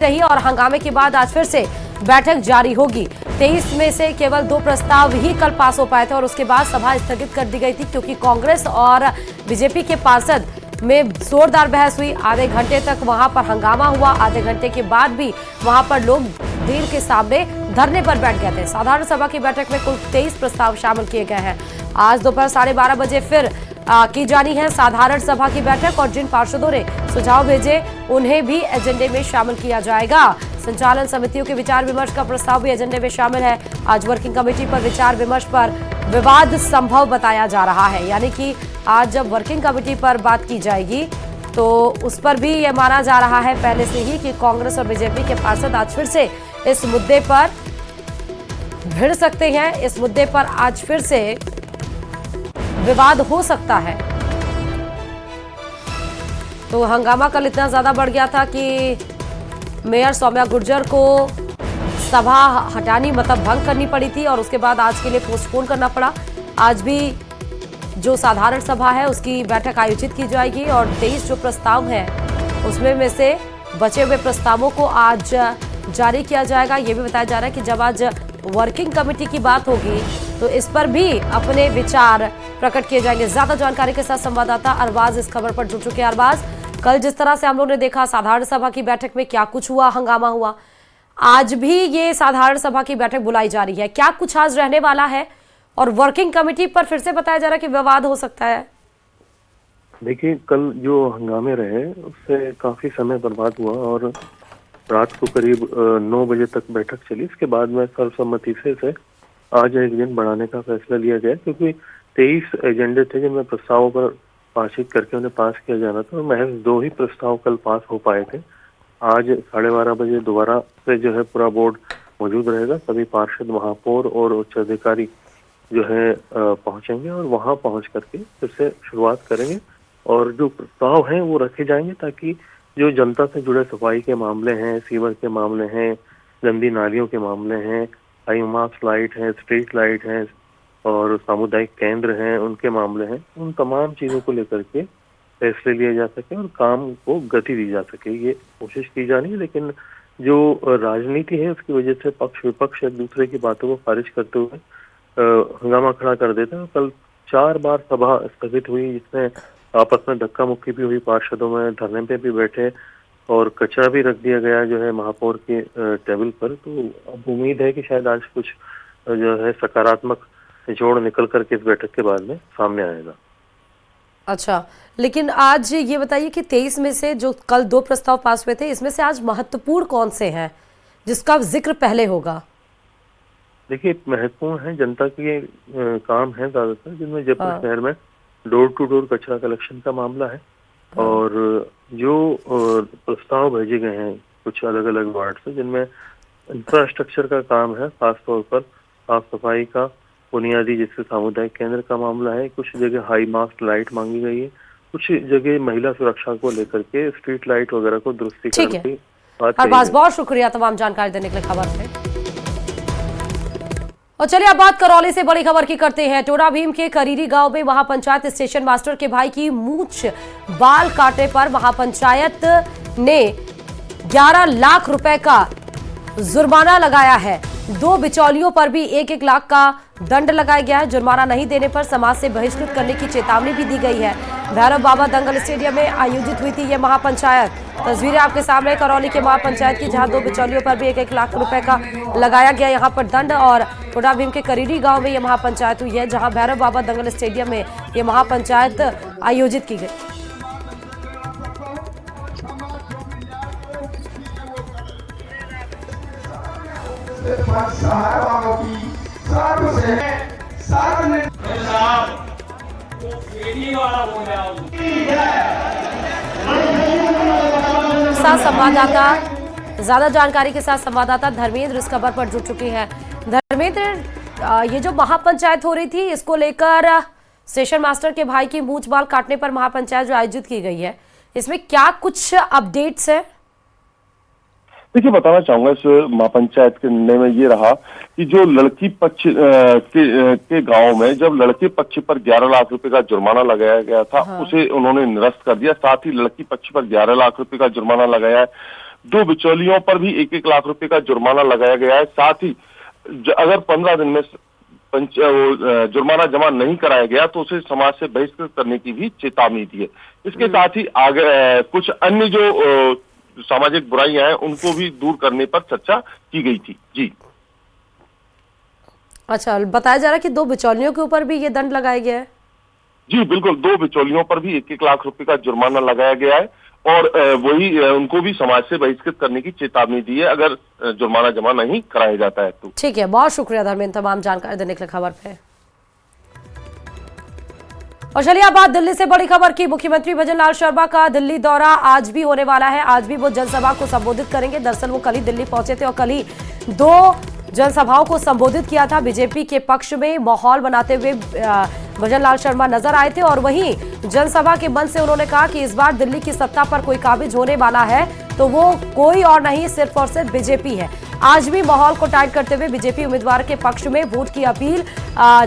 रही और हंगामे के बाद आज फिर से बैठक जारी होगी। 23 में से केवल 2 प्रस्ताव ही कल पास हो पाए थे और उसके बाद सभा स्थगित कर दी गई थी क्योंकि कांग्रेस और बीजेपी के पार्षद में जोरदार बहस हुई। आधे घंटे तक वहां पर हंगामा हुआ। आधे घंटे के बाद भी वहां पर लोग देर के सामने धरने पर बैठ गए थे। साधारण सभा की बैठक में कुल 23 प्रस्ताव शामिल किए गए हैं। आज दोपहर 12:30 बजे फिर की जानी है साधारण सभा की बैठक और जिन पार्षदों ने सुझाव भेजे उन्हें भी एजेंडे में शामिल किया जाएगा। संचालन समितियों के विचार विमर्श का प्रस्ताव भी एजेंडे में शामिल है। आज वर्किंग कमेटी पर विचार विमर्श पर विवाद संभव बताया जा रहा है, यानी कि आज जब वर्किंग कमेटी पर बात की जाएगी तो उस पर भी यह माना जा रहा है पहले से ही कि कांग्रेस और बीजेपी के पार्षद आज फिर से इस मुद्दे पर भिड़ सकते हैं। इस मुद्दे पर आज फिर से विवाद हो सकता है। तो हंगामा कल इतना ज्यादा बढ़ गया था कि मेयर सौम्या गुर्जर को सभा हटानी मतलब भंग करनी पड़ी थी और उसके बाद आज के लिए पोस्टपोन करना पड़ा। आज भी जो साधारण सभा है उसकी बैठक आयोजित की जाएगी और 23 जो प्रस्ताव है उसमें में से बचे हुए प्रस्तावों को आज जारी किया जाएगा। ये भी बताया जा रहा है कि जब आज वर्किंग कमेटी की बात होगी तो इस पर भी अपने विचार प्रकट किए जाएंगे। ज्यादा जानकारी के साथ संवाददाता अरबाज इस खबर पर जुड़ चुके हैं। अरबाज, कल जिस तरह से हम लोग ने देखा साधारण सभा की बैठक में क्या कुछ हुआ, हंगामा हुआ, आज भी ये साधारण सभा की बैठक बुलाई जा रही है, क्या कुछ आज रहने वाला है और वर्किंग कमेटी पर फिर से बताया जा रहा है कि विवाद हो सकता है? देखिए, कल जो हंगामे रहे उससे काफी समय बर्बाद हुआ और रात को करीब 9 बजे तक बैठक चली। इसके बाद में सर्वसम्मति से आज एक दिन बढ़ाने का फैसला लिया गया क्योंकि 23 एजेंडे थे जिनमें प्रस्तावों पर बातचीत करके उन्हें पास किया जाना था और महज 2 ही प्रस्ताव कल पास हो पाए थे। आज 12:30 बजे दोबारा से जो है पूरा बोर्ड मौजूद रहेगा। सभी पार्षद, महापौर और उच्च अधिकारी जो है पहुंचेंगे और वहां पहुंच करके फिर से शुरुआत करेंगे और जो प्रस्ताव हैं वो रखे जाएंगे ताकि जो जनता से जुड़े सफाई के मामले हैं, सीवर के मामले हैं, गंदी नालियों के मामले हैं, हाईमास लाइट है, स्ट्रीट लाइट है और सामुदायिक केंद्र हैं, उनके मामले हैं, उन तमाम चीजों को लेकर के फैसले लिए जा सके और काम को गति दी जा सके, ये कोशिश की जानी है। लेकिन जो राजनीति है उसकी वजह से पक्ष विपक्ष एक दूसरे की बातों को खारिज करते हुए हंगामा खड़ा कर देते हैं। कल 4 बार सभा स्थगित हुई जिसमें आपस में धक्का मुक्की भी हुई, पार्षदों में धरने पे भी बैठे और कचरा भी रख दिया गया जो है महापौर के टेबल पर। तो अब उम्मीद है कि शायद आज कुछ जो है सकारात्मक निचोड़ निकल करके इस बैठक के बाद में सामने आएगा। अच्छा, लेकिन आज ये बताइए कि 23 में से जो कल 2 प्रस्ताव पास हुए थे इसमें से आज महत्वपूर्ण कौन से हैं जिसका जिक्र पहले होगा? देखिए, महत्वपूर्ण है जनता के काम है ज्यादातर, जिनमें जयपुर शहर में डोर टू डोर कचरा कलेक्शन का मामला है और जो प्रस्ताव भेजे गए हैं कुछ अलग अलग वार्ड से जिनमें इंफ्रास्ट्रक्चर का काम है, खासतौर पर साफ सफाई का बुनियादी जैसे सामुदायिक केंद्र का मामला है। कुछ जगह हाई मास्ट लाइट मांगी गई है, कुछ जगह महिला सुरक्षा को लेकर के स्ट्रीट लाइट वगैरह को दुरुस्तीकरण की बात। बहुत शुक्रिया तमाम जानकारी देने के लिए खबर से। और चलिए अब बात करौली से बड़ी खबर की करते हैं। टोडा भीम के करीरी गांव में महापंचायत स्टेशन मास्टर के भाई की मूंछ बाल काटने पर महापंचायत ने 11 लाख रुपए का जुर्माना लगाया है। 2 बिचौलियों पर भी 1-1 लाख का दंड लगाया गया है। जुर्माना नहीं देने पर समाज से बहिष्कृत करने की चेतावनी भी दी गई है। भैरव बाबा दंगल स्टेडियम में आयोजित हुई थी यह महापंचायत। तस्वीरें आपके सामने करौली के महापंचायत की, जहां 2 बिचौलियों पर भी 1-1 लाख रुपए का लगाया गया यहाँ पर दंड। और टोडा भीम के करीरी गांव में यह महापंचायत हुई है जहां भैरव बाबा दंगल स्टेडियम में यह महापंचायत आयोजित की गई। संवाददाता ज्यादा जानकारी के साथ संवाददाता धर्मेंद्र इस खबर पर जुड़ चुके हैं। धर्मेंद्र, ये जो महापंचायत हो रही थी इसको लेकर स्टेशन मास्टर के भाई की मूंछ बाल काटने पर महापंचायत जो आयोजित की गई है, इसमें क्या कुछ अपडेट्स है? देखिए, बताना चाहूंगा इस महापंचायत के निर्णय में ये रहा कि जो लड़की पक्ष के गांव में जब लड़के पक्ष पर 11 लाख रुपए का जुर्माना लगाया गया था, उसे उन्होंने निरस्त कर दिया। साथ ही लड़की पक्ष पर 11 लाख रुपए का जुर्माना लगाया है। 2 बिचौलियों पर भी 1-1 लाख रुपए का जुर्माना लगाया गया है। साथ ही अगर 15 दिन में जुर्माना जमा नहीं कराया गया तो उसे समाज से बहिष्कृत करने की भी चेतावनी दी है। इसके साथ ही आगे कुछ अन्य जो सामाजिक बुराइयां हैं उनको भी दूर करने पर चर्चा की गई थी। जी अच्छा, बताया जा रहा है कि 2 बिचौलियों के ऊपर भी ये दंड लगाया गया है। जी बिल्कुल, 2 बिचौलियों पर भी 1-1 लाख रुपए का जुर्माना लगाया गया है और वही उनको भी समाज से बहिष्कृत करने की चेतावनी दी है अगर जुर्माना जमा नहीं कराया जाता है तो। ठीक है, बहुत शुक्रिया धर्मेंद्र तमाम जानकारी देने के लिए खबर पे। और चलिए अब बात दिल्ली से बड़ी खबर की। मुख्यमंत्री भजनलाल शर्मा का दिल्ली दौरा आज भी होने वाला है। आज भी वो जनसभा को संबोधित करेंगे। दरअसल वो कल ही दिल्ली पहुंचे थे और कल ही 2 जनसभाओं को संबोधित किया था। बीजेपी के पक्ष में माहौल बनाते हुए भजनलाल शर्मा नजर आए थे और वहीं जनसभा के मंच से उन्होंने कहा कि इस बार दिल्ली की सत्ता पर कोई काबिज होने वाला है तो वो कोई और नहीं, सिर्फ और सिर्फ बीजेपी है। आज भी माहौल को टाइट करते हुए बीजेपी उम्मीदवार के पक्ष में वोट की अपील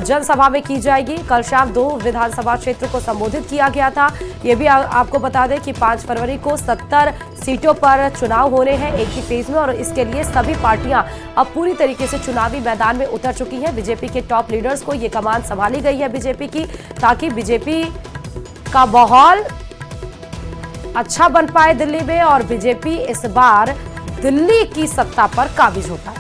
जनसभा में की जाएगी। कल शाम 2 विधानसभा क्षेत्र को संबोधित किया गया था। ये भी आपको बता दें कि 5 फरवरी को 70 सीटों पर चुनाव होने हैं एक ही फेज में और इसके लिए सभी पार्टियां अब पूरी तरीके से चुनावी मैदान में उतर चुकी हैं। बीजेपी के टॉप लीडर्स को ये कमान संभाली गई है बीजेपी की, ताकि बीजेपी का माहौल अच्छा बन पाए दिल्ली में और बीजेपी इस बार दिल्ली की सत्ता पर काबिज हो पाए।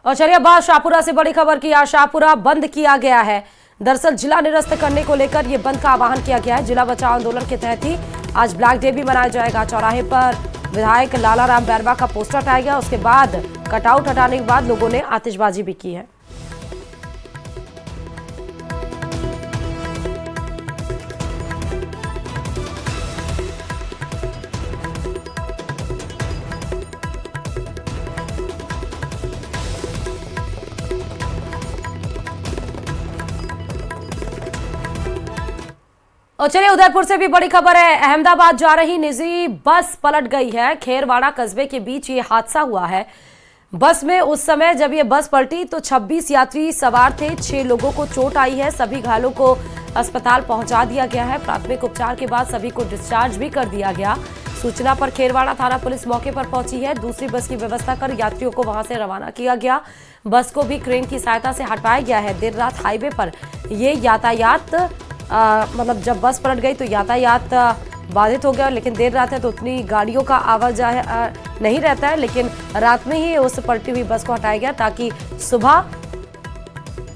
और चलिए बात शाहपुरा से बड़ी खबर की। आज शाहपुरा बंद किया गया है। दरअसल जिला निरस्त करने को लेकर यह बंद का आह्वान किया गया है। जिला बचाओ आंदोलन के तहत ही आज ब्लैक डे भी मनाया जाएगा। चौराहे पर विधायक लालाराम बैरवा का पोस्टर हटाया गया। उसके बाद कटआउट हटाने के बाद लोगों ने आतिशबाजी भी की है। और चलिए उदयपुर से भी बड़ी खबर है। अहमदाबाद जा रही निजी बस पलट गई है। खेरवाड़ा कस्बे के बीच ये हादसा हुआ है। बस में उस समय जब ये बस पलटी तो 26 यात्री सवार थे। 6 लोगों को चोट आई है। सभी घायलों को अस्पताल पहुंचा दिया गया है। प्राथमिक उपचार के बाद सभी को डिस्चार्ज भी कर दिया गया। सूचना पर खेरवाड़ा थाना पुलिस मौके पर पहुंची है। दूसरी बस की व्यवस्था कर यात्रियों को वहां से रवाना किया गया। बस को भी क्रेन की सहायता से हटाया गया है। देर रात हाईवे पर ये यातायात मतलब जब बस पलट गई तो यातायात बाधित हो गया, लेकिन देर रात है तो उतनी गाड़ियों का आवाजाही नहीं रहता है। लेकिन रात में ही उस पलटी हुई बस को हटाया गया ताकि सुबह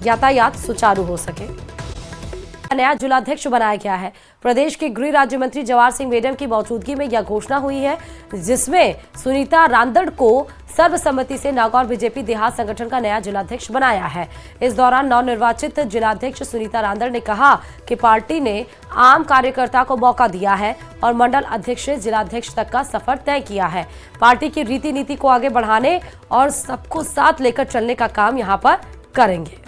यातायात सुचारू हो सके। नया जिलाध्यक्ष बनाया गया है। प्रदेश के गृह राज्य मंत्री जवाहर सिंह मेडम की मौजूदगी में यह घोषणा हुई है, जिसमें सुनीता रांदड़ को सर्वसम्मति से नागौर बीजेपी देहात संगठन का नया जिलाध्यक्ष बनाया है। इस दौरान नवनिर्वाचित जिलाध्यक्ष सुनीता रांदड़ ने कहा कि पार्टी ने आम कार्यकर्ता को मौका दिया है और मंडल अध्यक्ष से जिलाध्यक्ष तक का सफर तय किया है। पार्टी की रीति नीति को आगे बढ़ाने और सबको साथ लेकर चलने का काम यहाँ पर करेंगे।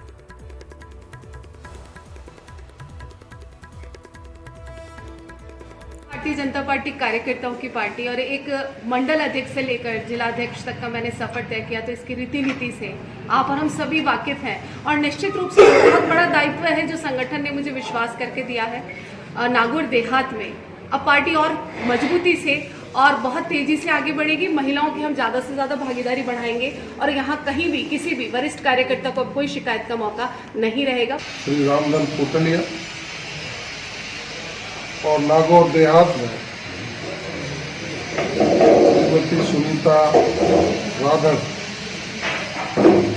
भारतीय जनता पार्टी कार्यकर्ताओं की पार्टी और एक मंडल अध्यक्ष से लेकर जिलाध्यक्ष तक का मैंने सफर तय किया, तो इसकी रीति नीति से आप और हम सभी वाकिफ हैं और निश्चित रूप से बहुत बड़ा दायित्व है जो संगठन ने मुझे विश्वास करके दिया है। नागौर देहात में अब पार्टी और मजबूती से और बहुत तेजी से आगे बढ़ेगी। महिलाओं की हम ज़्यादा से ज़्यादा भागीदारी बढ़ाएंगे और यहाँ कहीं भी किसी भी वरिष्ठ कार्यकर्ता को कोई शिकायत का मौका नहीं रहेगा। श्री रामलाल कोटलिया और नागौर देहात में श्रीमती सुनीता रांदड़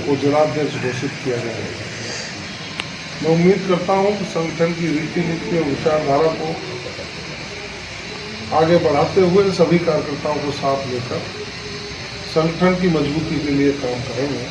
को जिलाध्यक्ष घोषित किया गया है। मैं उम्मीद करता हूं कि संगठन की रीति नीति और विचारधारा को आगे बढ़ाते हुए सभी कार्यकर्ताओं को साथ लेकर संगठन की मजबूती के लिए काम करेंगे।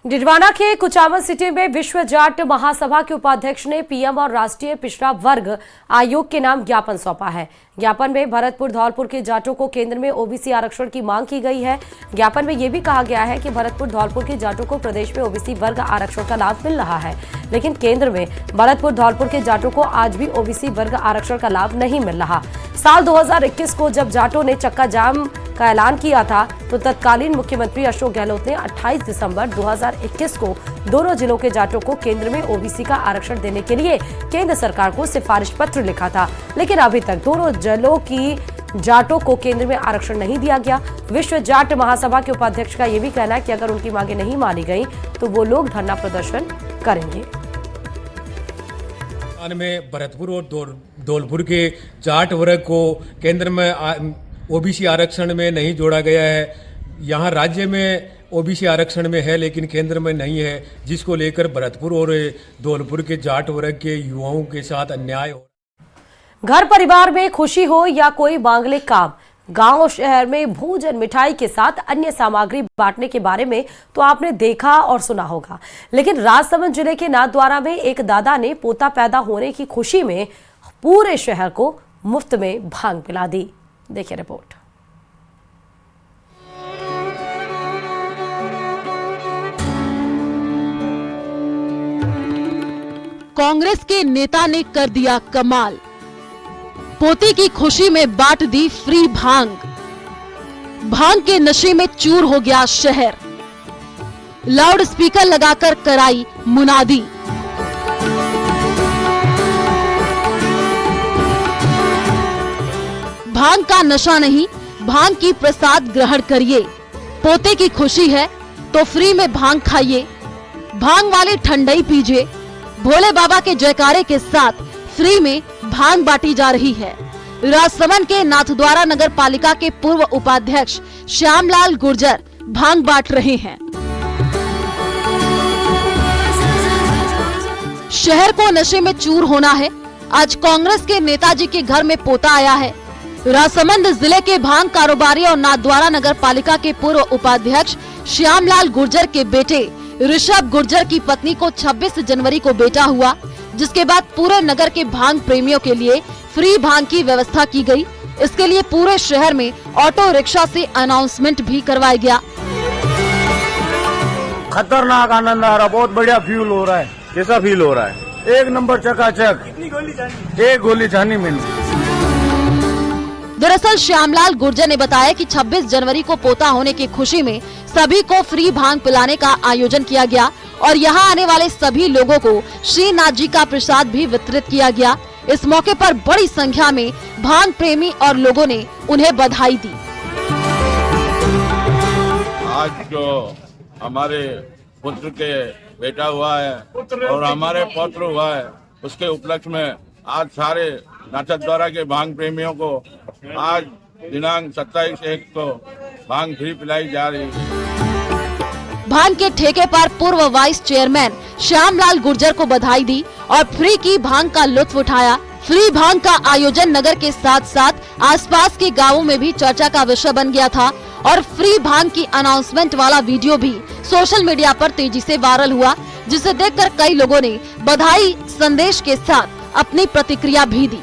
डिडवाना के कुचामन सिटी में विश्व जाट महासभा के उपाध्यक्ष ने पीएम और राष्ट्रीय पिछड़ा वर्ग आयोग के नाम ज्ञापन सौंपा है। ज्ञापन में भरतपुर धौलपुर के जाटों को केंद्र में ओबीसी आरक्षण की मांग की गई है। ज्ञापन में यह भी कहा गया है कि भरतपुर धौलपुर के जाटों को प्रदेश में ओबीसी वर्ग आरक्षण का लाभ मिल रहा है, लेकिन केंद्र में भरतपुर धौलपुर के जाटों को आज भी ओबीसी वर्ग आरक्षण का लाभ नहीं मिल रहा। साल 2021 को जब जाटों ने चक्का जाम का ऐलान किया था तो तत्कालीन मुख्यमंत्री अशोक गहलोत ने 28 दिसंबर 2021 को दोनों जिलों के जाटों को केंद्र में ओबीसी का आरक्षण देने के लिए केंद्र सरकार को सिफारिश पत्र लिखा था, लेकिन अभी तक दोनों जिलों की जाटों को केंद्र में आरक्षण नहीं दिया गया। विश्व जाट महासभा के उपाध्यक्ष का यह भी कहना है कि अगर उनकी मांगे नहीं मानी गई तो वो लोग धरना प्रदर्शन करेंगे। में भरतपुर और धौलपुर के जाट वर्ग को केंद्र में ओबीसी आरक्षण में नहीं जोड़ा गया है। यहाँ राज्य में ओबीसी आरक्षण में है लेकिन केंद्र में नहीं है, जिसको लेकर भरतपुर और धौलपुर के जाट वर्ग के युवाओं के साथ अन्याय हो। घर परिवार में खुशी हो या कोई मांगलिक काम, गांव शहर में भोजन मिठाई के साथ अन्य सामग्री बांटने के बारे में तो आपने देखा और सुना होगा, लेकिन राजसमंद जिले के नाथद्वारा में एक दादा ने पोता पैदा होने की खुशी में पूरे शहर को मुफ्त में भांग पिला दी। देखिए रिपोर्ट। कांग्रेस के नेता ने कर दिया कमाल, पोते की खुशी में बांट दी फ्री भांग। भांग के नशे में चूर हो गया शहर, लाउड स्पीकर लगाकर कराई मुनादी। भांग का नशा नहीं, भांग की प्रसाद ग्रहण करिए। पोते की खुशी है तो फ्री में भांग खाइए, भांग वाले ठंडाई पीजिए। भोले बाबा के जयकारे के साथ फ्री में भांग बांटी जा रही है। राजसमंद के नाथद्वारा नगर पालिका के पूर्व उपाध्यक्ष श्यामलाल गुर्जर भांग बांट रहे हैं। शहर को नशे में चूर होना है। आज कांग्रेस के नेताजी के घर में पोता आया है। राजसमंद जिले के भांग कारोबारी और नाथद्वारा नगर पालिका के पूर्व उपाध्यक्ष श्यामलाल गुर्जर के बेटे ऋषभ गुर्जर की पत्नी को 26 जनवरी को बेटा हुआ, जिसके बाद पूरे नगर के भांग प्रेमियों के लिए फ्री भांग की व्यवस्था की गई। इसके लिए पूरे शहर में ऑटो रिक्शा से अनाउंसमेंट भी करवाया गया। खतरनाक आनंद आ रहा, बहुत बढ़िया फील हो रहा है। कैसा फील हो रहा है? एक नंबर चकाचक, एक गोली छानी मिली। दरअसल श्यामलाल गुर्जर ने बताया कि 26 जनवरी को पोता होने की खुशी में सभी को फ्री भांग पिलाने का आयोजन किया गया और यहां आने वाले सभी लोगों को श्रीनाथ जी का प्रसाद भी वितरित किया गया। इस मौके पर बड़ी संख्या में भांग प्रेमी और लोगों ने उन्हें बधाई दी। आज जो हमारे पुत्र के बेटा हुआ है और हमारे पौत्र हुआ है, उसके उपलक्ष्य में आज सारे नाथद्वारा के भांग प्रेमियों को आज दिनांक 27/1 को भांग फ्री पिलाई जा रही है। भांग के ठेके पर पूर्व वाइस चेयरमैन श्यामलाल गुर्जर को बधाई दी और फ्री की भांग का लुत्फ उठाया। फ्री भांग का आयोजन नगर के साथ साथ आसपास के गांवों में भी चर्चा का विषय बन गया था और फ्री भांग की अनाउंसमेंट वाला वीडियो भी सोशल मीडिया पर तेजी से वायरल हुआ, जिसे देखकर कई लोगों ने बधाई संदेश के साथ अपनी प्रतिक्रिया भी दी।